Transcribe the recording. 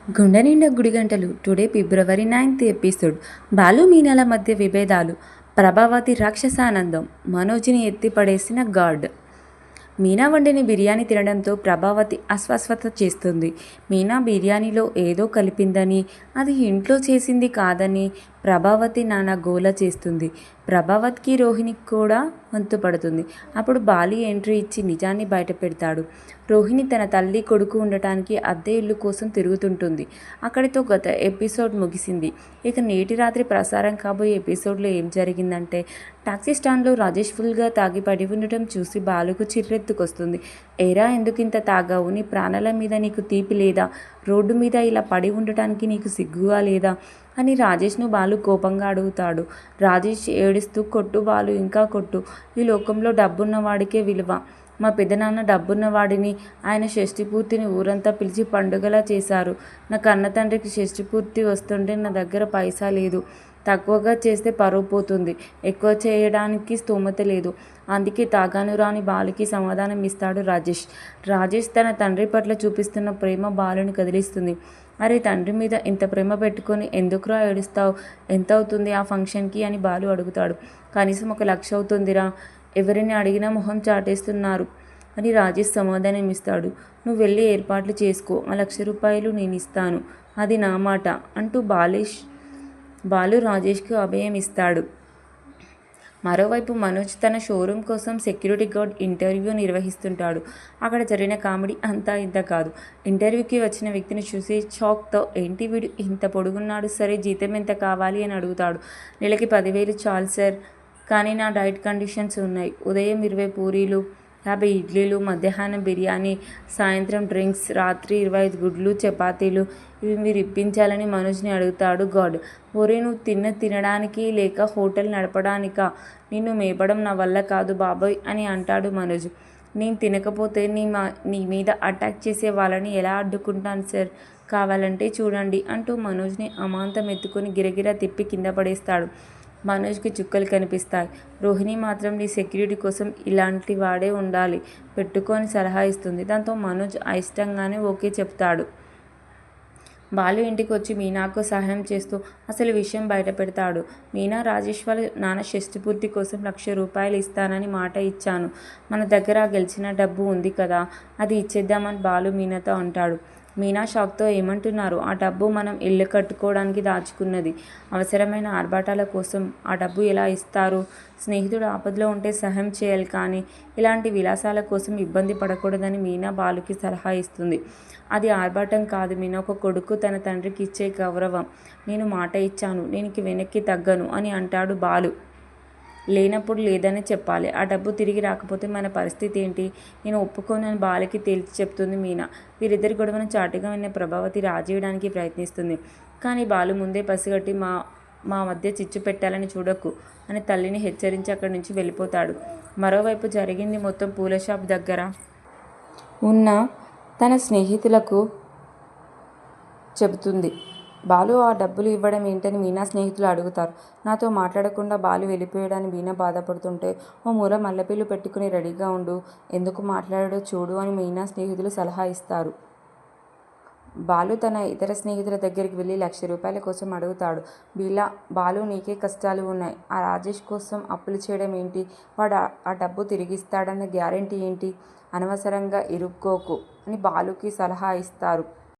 గుండె నిండా గుడిగంటలు టుడే ఫిబ్రవరి 9th episode. Balu మీనాల మధ్య విభేదాలు. ప్రభావతి రాక్షసానందం. మనోజ్ని ఎత్తిపడేసిన గాడ్. మీనా వండిన బిర్యానీ తినడంతో ప్రభావతి అస్వస్థత చేస్తుంది. మీనా బిర్యానీలో ఏదో కలిపిందని, అది ఇంట్లో చేసింది కాదని ప్రభావతి నానా గోల చేస్తుంది. ప్రభావతికి రోహిణికి కూడా వంతు పడుతుంది. అప్పుడు బాలి ఎంట్రీ ఇచ్చి నిజాన్ని బయట పెడతాడు. రోహిణి తన తల్లి కొడుకు ఉండటానికి అద్దె ఇల్లు కోసం తిరుగుతుంటుంది. అక్కడితో గత ఎపిసోడ్ ముగిసింది. ఇక నేటి రాత్రి ప్రసారం కాబోయే ఎపిసోడ్లో ఏం జరిగిందంటే, టాక్సీ స్టాండ్లో రాజేష్ ఫుల్గా తాగి పడి ఉండటం చూసి బాలుకు చిర్రెత్తుకొస్తుంది. ఏరా ఎందుకింత తాగావు? నీ ప్రాణాల మీద నీకు తీపి లేదా? రోడ్డు మీద ఇలా పడి ఉండటానికి నీకు సిగ్గుగా లేదా అని రాజేష్ను బాలు కోపంగా అడుగుతాడు. రాజేష్ ఏడుస్తూ, కొట్టు బాలు, ఇంకా కొట్టు. ఈ లోకంలో డబ్బున్నవాడికే విలువ. మా పెదనాన్న డబ్బున్నవాడిని. ఆయన షష్ఠిపూర్తిని ఊరంతా పిలిచి పండుగలా చేశారు. నా కన్న తండ్రికి షష్ఠిపూర్తి వస్తుంటే నా దగ్గర పైసా లేదు. తక్కువగా చేస్తే పరువు పోతుంది. ఎక్కువ చేయడానికి స్తోమత లేదు. అందుకే తాగాను రాని బాలుకి సమాధానం ఇస్తాడు రాజేష్. రాజేష్ తన తండ్రి పట్ల చూపిస్తున్న ప్రేమ బాలుని కదిలిస్తుంది. అరే, తండ్రి మీద ఇంత ప్రేమ పెట్టుకొని ఎందుకురా ఏడుస్తావు? ఎంత అవుతుంది ఆ ఫంక్షన్కి అని బాలు అడుగుతాడు. కనీసం 1,00,000 అవుతుందిరా. ఎవరిని అడిగినా మొహం చాటేస్తున్నారు అని రాజేష్ సమాధానం ఇస్తాడు. నువ్వు వెళ్ళి ఏర్పాట్లు చేసుకో. ఆ 1,00,000 రూపాయలు నేను ఇస్తాను. అది నా మాట అంటూ బాలు రాజేష్కు అభయం ఇస్తాడు. మరోవైపు మనోజ్ తన షోరూమ్ కోసం సెక్యూరిటీ గార్డ్ ఇంటర్వ్యూ నిర్వహిస్తుంటాడు. అక్కడ జరిగిన కామెడీ అంతా ఇంత కాదు. ఇంటర్వ్యూకి వచ్చిన వ్యక్తిని చూసి షాక్తో, ఏంటి వీడు ఇంత పొడుగున్నాడు, సరే జీతం ఎంత కావాలి అని అడుగుతాడు. నెలకి 10,000 చాలు సార్, కానీ నా డైట్ కండిషన్స్ ఉన్నాయి. ఉదయం 20 పూరీలు, 50 ఇడ్లీలు, మధ్యాహ్నం బిర్యానీ, సాయంత్రం డ్రింక్స్, రాత్రి 25 గుడ్లు చపాతీలు. ఇవి మీరు ఇప్పించాలని మనోజ్ని అడుగుతాడు గాడ్. ఒరే, నువ్వు తినడానికి లేక హోటల్ నడపడానికా? నిన్ను మేపడం నా వల్ల కాదు బాబోయ్ అని అంటాడు మనోజ్. నేను తినకపోతే నీ మీద అటాక్ చేసే వాళ్ళని ఎలా అడ్డుకుంటాను సార్? కావాలంటే చూడండి అంటూ మనోజ్ని అమాంతం ఎత్తుకొని గిరగిరా తిప్పి కింద పడేస్తాడు. మనోజ్కి చుక్కలు కనిపిస్తాయి. రోహిణి మాత్రం నీ సెక్యూరిటీ కోసం ఇలాంటి వాడే ఉండాలి పెట్టుకొని సలహా ఇస్తుంది. దాంతో మనోజ్ అయిష్టంగానే ఓకే చెప్తాడు. బాలు ఇంటికి వచ్చి మీనాకు సహాయం చేస్తూ అసలు విషయం బయట పెడతాడు. మీనా, రాజేష్ వాళ్ళ నాన్న షష్ఠిపూర్తి కోసం 1,00,000 రూపాయలు ఇస్తానని మాట ఇచ్చాను. మన దగ్గర గెలిచిన డబ్బు ఉంది కదా, అది ఇచ్చేద్దామని బాలు మీనాతో అంటాడు. మీనా షాక్తో, ఏమంటున్నారు? ఆ డబ్బు మనం ఇల్లు కట్టుకోవడానికి దాచుకున్నది. అవసరమైన ఆర్భాటాల కోసం ఆ డబ్బు ఎలా ఇస్తారు? స్నేహితుడు ఆపదలో ఉంటే సహాయం చేయాలి, కానీ ఇలాంటి విలాసాల కోసం ఇబ్బంది పడకూడదని మీనా బాలుకి సలహా ఇస్తుంది. అది ఆర్భాటం కాదు మీనా, ఒక కొడుకు తన తండ్రికి ఇచ్చే గౌరవం. నేను మాట ఇచ్చాను, దీనికి వెనక్కి తగ్గను అని అంటాడు బాలు. లేనప్పుడు లేదనే చెప్పాలి. ఆ డబ్బు తిరిగి రాకపోతే మన పరిస్థితి ఏంటి? నేను ఒప్పుకోనని బాలుకి తేల్చి చెప్తుంది మీనా. వీరిద్దరి గొడవను చాటుగా విన్న ప్రభావతి రాజేయడానికి ప్రయత్నిస్తుంది. కానీ బాలు ముందే పసిగట్టి మా మధ్య చిచ్చు పెట్టాలని చూడకు అని తల్లిని హెచ్చరించి అక్కడి నుంచి వెళ్ళిపోతాడు. మరోవైపు జరిగింది మొత్తం పూల షాప్ దగ్గర ఉన్న తన స్నేహితులకు చెబుతుంది. బాలు ఆ డబ్బులు ఇవ్వడం ఏంటని మీనా స్నేహితులు అడుగుతారు. నాతో మాట్లాడకుండా బాలు వెళ్ళిపోయాడని మీనా బాధపడుతుంటే, ఓ మూల మల్లెపూలు పెట్టుకుని రెడీగా ఉండు, ఎందుకు మాట్లాడాడో చూడు అని మీనా స్నేహితులు సలహా ఇస్తారు. బాలు తన ఇతర స్నేహితుల దగ్గరికి వెళ్ళి 1,00,000 రూపాయల కోసం అడుగుతాడు. బాలు, నీకే కష్టాలు ఉన్నాయి. ఆ రాజేష్ కోసం అప్పులు చేయడం ఏంటి? వాడు ఆ డబ్బు తిరిగిస్తాడన్న గ్యారెంటీ ఏంటి? అనవసరంగా ఇరుక్కోకు అని బాలుకి సలహా ఇస్తారు.